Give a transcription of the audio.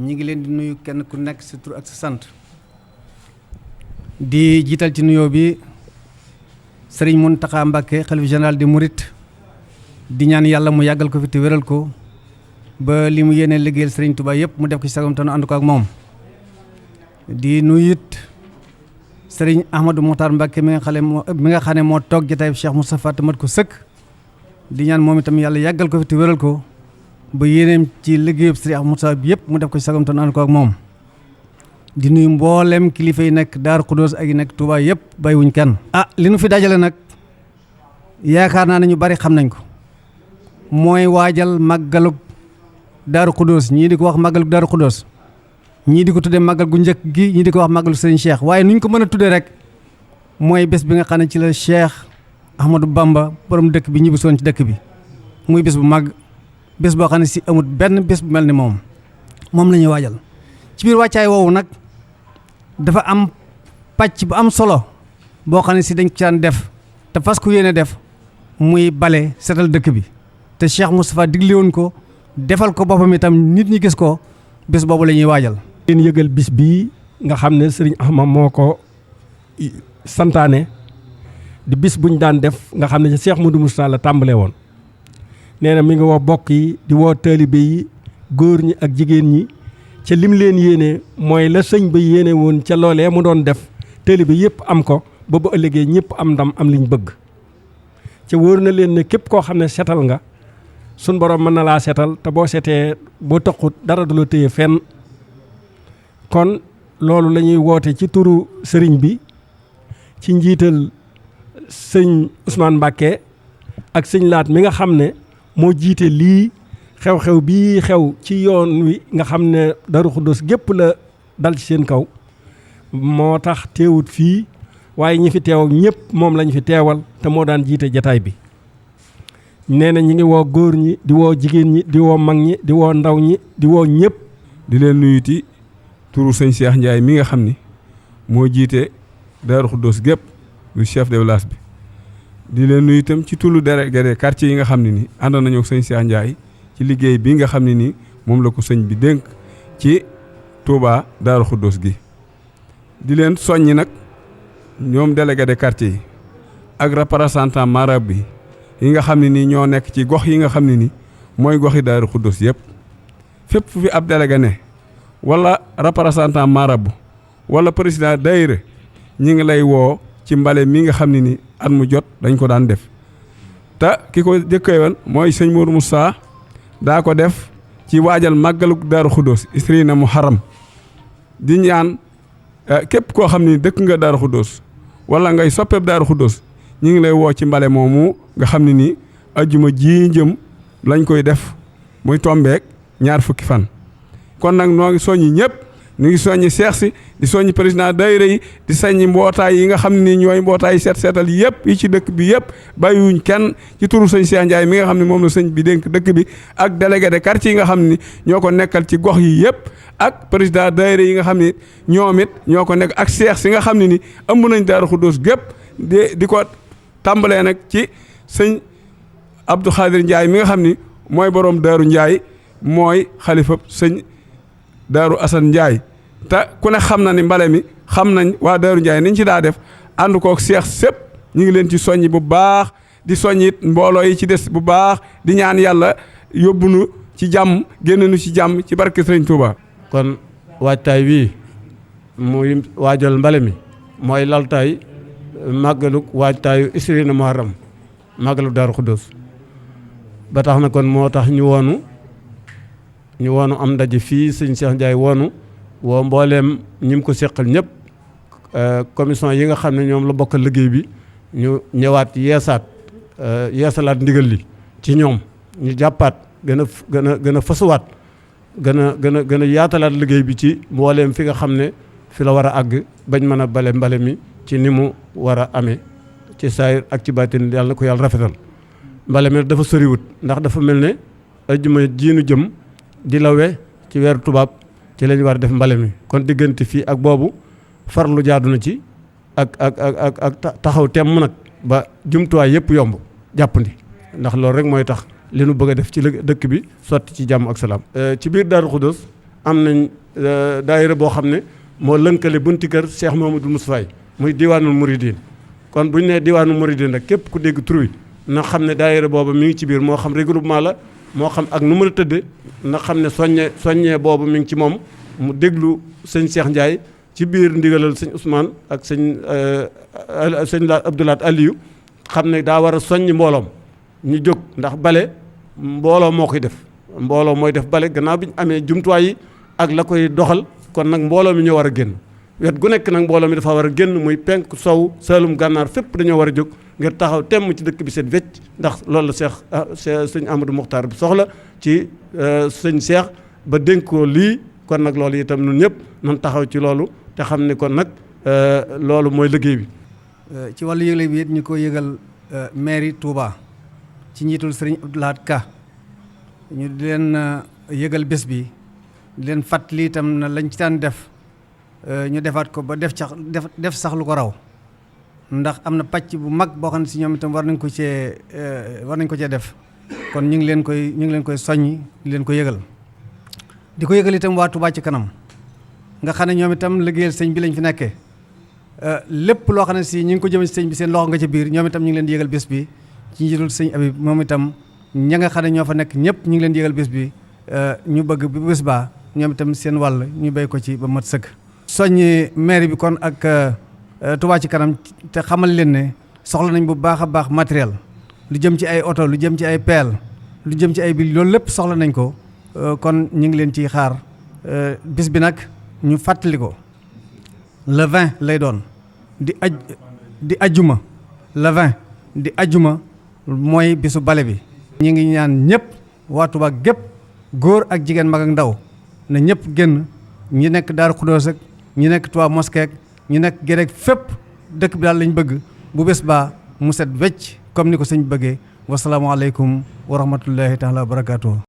ñi ngi leen di nuyu kenn ku nekk sa tur ak sa sant di jiital ci nuyoo bi Serigne Mountakha Mbacké xalifa général des Mourides di ñaan yàlla mu yàggal ko fi te wéral ko ba li mu yéene liggéeyal Serigne Touba yëpp mu def ko ci sagam te nu ànd ko ak moom. di nuyu it Serigne Ahmadou Mokhtar Mbacké mi nga xam ne moo toog jotaay Cheikh Moustapha te mat ko sëkk di ñaan moom itam yàlla yàggal ko fi te wéral ko ba yéeneem ci liggéeyub Serigne Moustapha bi yëpp mu def ko ci sagam te nu ànd ko ak moom. di nuyu mboolem kilifa yi nekk Daaru Xudoos ak yi nekk Touba yëpp bàyyiwuñ kenn. li nu fi dajale nag yaakaar naa ne ñu bari xam nañ ko mooy waajal màggalug Daaru Xudoos ñii di ko wax màggalug Daaru Xudoos ñii di ko tuddee màggal gu njëkk gi ñii di ko wax màggalu Serigne Cheikh waaye nuñ ko mën a tuddee rek mooy bés bi nga xam ne ci la Cheikh Ahmadou Bamba borom dëkk bi ñibbisoon ci dëkk bi muy bés bu màgg bés boo xam ne si amut benn bés bu mel ni moom la ñuy waajal ci biir wàccaay woowu nag dafa am pàcc bu am solo boo xam ne si dañ ko daan def te fas ku yéene def muy bale setal dëkk bi te Cheikh Moustapha digle woon ko defal ko boppam itam nit ñi gis ko bés boobu la ñuy waajal. leen yëgal bis bii nga xam ne sëriñ Ahmad moo ko santaane di bis buñ daan def nga xam ne Cheikh Modou Moustapha la tàmbalee woon nee na mi ngi woo bokk yi di woo taalibe yi góor ñi ak jigéen ñi ca lim leen yéene mooy la sëñ ba yéene woon ca loolee mu doon def taalibe yëpp am ko ba bu ëllëgee ñëpp am ndam am liñ bëgg ca wóor na leen ne képp koo xam ne setal nga sun borom mën na laa setal te boo setee boo tëqut dara du la téye fenn kon loolu la ñuy woote ci turu sëriñ bi ci njiital sëñ Ousmane Mbacké ak sëñ Laat mi nga xam ne moo jiite lii xew-xew bii xew ci yoon wi nga xam ne Daaru Xudoos gépp la dal ci seen kaw moo tax teewut fii waaye ñi fi teew ñëpp moom lañ fi teewal te moo daan jiite jataay bi nee na ñi ngi woo góor ñi di woo jigéen ñi di woo mag ñi di woo ndaw ñi di woo ñëpp. di leen nuyuti turu sëñ Cheikh Ndiaye mi nga xam ni moo jiite Daaru Xudoos gépp du chef de village bi di leen nuyu itam ci tulu délégué de quartier yi nga xam ne ni ànd nañoo ak sëñ Cheikh Ndiaye ci liggéey bi nga xam ne ni moom la ko sëñ bi dénk ci Touba Daaru Xudoos gi di leen soññi nag ñoom délégué de quartier yi ak représentant marabout bi yi nga xam ne nii ñoo nekk ci gox yi nga xam ne ni mooy goxi Daaru Xudoos yëpp fépp fu fi ab délégué ne wala représentant marabout wala président daayira ñi ngi lay woo ci mbale mi nga xam ne ni at mu jot dañ ko daan def te ki ko jëkkee woon mooy sëñ Mourou Moussa daa ko def ci waajal màggalug Daaru Xudoos isrina Muharram di ñaan képp koo xam ni dëkk nga Daaru Xudoos wala ngay soppeeb Daaru Xudoos ñi ngi lay woo ci mbale moomu nga xam ne ni ajjuma ji jëm lañ koy def muy tombeek 20 fan kon nag noo ngi soññi ñëpp ñu ngi soññi seex si di soññi président daayira yi di soññi mbootaay yi nga xam ne ni ñooy mbootaay seetal yëpp yi ci dëkk bi yëpp bàyyiwuñ kenn ci turu sëñ Cheikh Ndiaye mi nga xam ne moom la sëñ bi dénk dëkk bi ak délégué de quartier yi nga xam ni ñoo ko nekkal ci gox yi yëpp ak président daayira yi nga xam ni ñoom it ñoo ko nekk ak seex si nga xam ne ni ëmb nañ Daaru Xudoos gépp di ko tàmbalee nag ci sëñ Abdou Khadir Ndiaye mi nga xam ni mooy borom Daaru Ndiaye mooy xalifa sëñ Daaru Assane Ndiaye te ku ne xam na ni mbale mi xam nañ waa Daaru Ndiaye niñ ci daa def ànd kook seex sépp ñu ngi leen ci soññi bu baax di soññi it mbooloo yi ci des bu baax di ñaan yàlla yóbbu nu ci jàmm génn nu ci jàmm ci barke Sëriñ Touba. kon waajtaay wii muy waajal mbale mi mooy laltaay màggalu waajtaayu isrina Muharram màggalu Daaru Xudoos ba tax na kon moo tax ñu woonu am ndaje fii sëñ Cheikh Ndiaye woonu woo mbooleem ñi mu ko seqal ñëpp commission yi nga xam ne ñoom la bokkal liggéey bi ñu ñëwaat yeesalaat ndigal li ci ñoom ñu jàppaat gën a fasuwaat gën a yaatalaat liggéey bi ci mbooleem fi nga xam ne fi la war a àgg bañ mën a bale mbale mi ci ni mu war a amee ci saayir ak ci baatin yàlla na ko yàlla rafetal mbale mi dafa soriwut ndax dafa mel ne ajjuma jiinu jëm di lawe ci weeru tubaab ci lañu war a def mbale mi kon diggante fii ak boobu farlu jaadu na ci ak taxaw temm nag ba jumtuwaay yëpp yomb jàppandi ndax loolu rek mooy tax li nu bëgg a def ci dëkk bi sotti ci jàmm ak salaam. ci biir Daaru Xudoos am nañ daayira boo xam ne moo lënkale bunti kër Cheikh Mamadou Moustapha muy diwaanul Mouridine kon bu ñu nee diwaanul Mouridine rek képp ku dégg tur wi na xam ne daayira boobu mi ngi ci biir moo xam regroupement la moo xam ak nu mën a tëdde na xam ne soññee boobu mi ngi ci moom mu déglu sëñ Cheikh Ndiaye ci biir ndigalal sëñ Ousmane ak sëñ Abdoulaat Aliou xam ne daa war a soññ mbooloom ñu jóg ndax bale mbooloo moo koy def mbooloo mooy def bale gannaaw bi ñu amee jumtuwaay yi ak la koy doxal kon nag mbooloo mi ñoo war a génn wet gu nekk nag mbooloo mi dafa war a génn muy penk sow saalum gànnaar fépp dañoo war a jóg ngir taxaw temm ci dëkk bi seet wecc ndax loolu la sëñ Amadou Mokhtar bi soxla ci sëñ Cheikh ba dénkoo lii kon nag loolu itam ñun ñëpp nan taxaw ci loolu te xam ne kon nag loolu mooy liggéey bi. ci wàllu yëgle bi it ñu ko yëgal mairie Touba ci njiitul sëriñ Abdoulahat Ka ñu di leen yëgal bés bi di leen fàttali itam na lañ ci daan def ñu defaat ko ba def sax lu ko raw ndax am na pàcc bu mag boo xam ne si ñoom itam war nañ ko cee def kon ñu ngi leen koy soññ di leen ko yëgal di ko yëgal itam waa Touba ci kanam nga xam ne ñoom itam liggéeyal sëñ bi lañ fi nekkee lépp loo xam ne si ñu ngi ko jëme si sëñ bi seen loxo nga ci biir ñoom itam ñu ngi leen di yëgal bés bi ci njiitul sëñ Abib moom itam ña nga xam ne ñoo fa nekk ñëpp ñu ngi leen di yëgal bés bi ñu bëgg bi bés baa ñoom itam seen wàll ñu béy ko ci ba mat sëkk soññi maire bi kon ak Touba ci kanam te xamal leen ne soxla nañ bu baax a baax matériel lu jëm ci ay oto lu jëm ci ay peel lu jëm ci ay bil loolu lépp soxla nañ ko kon ñu ngi leen ciy xaar bis bi nag ñu fàttali ko le 20 lay doon di ajjuma le 20 di ajjuma mooy bisu bale bi ñu ngi ñaan ñëpp waa Touba gépp góor ak jigéen mag ak ndaw na ñëpp génn ñi nekk Daaru Xudoos ak ñi nekk Touba Mosquée ak ñi nekk Gédé fépp dëkk bi daal lañ bëgg bu bés baa mu set wecc comme ni ko sëñ bëggee wasalaamaaleykum wa rahmatullahi taala wa barakaatuhu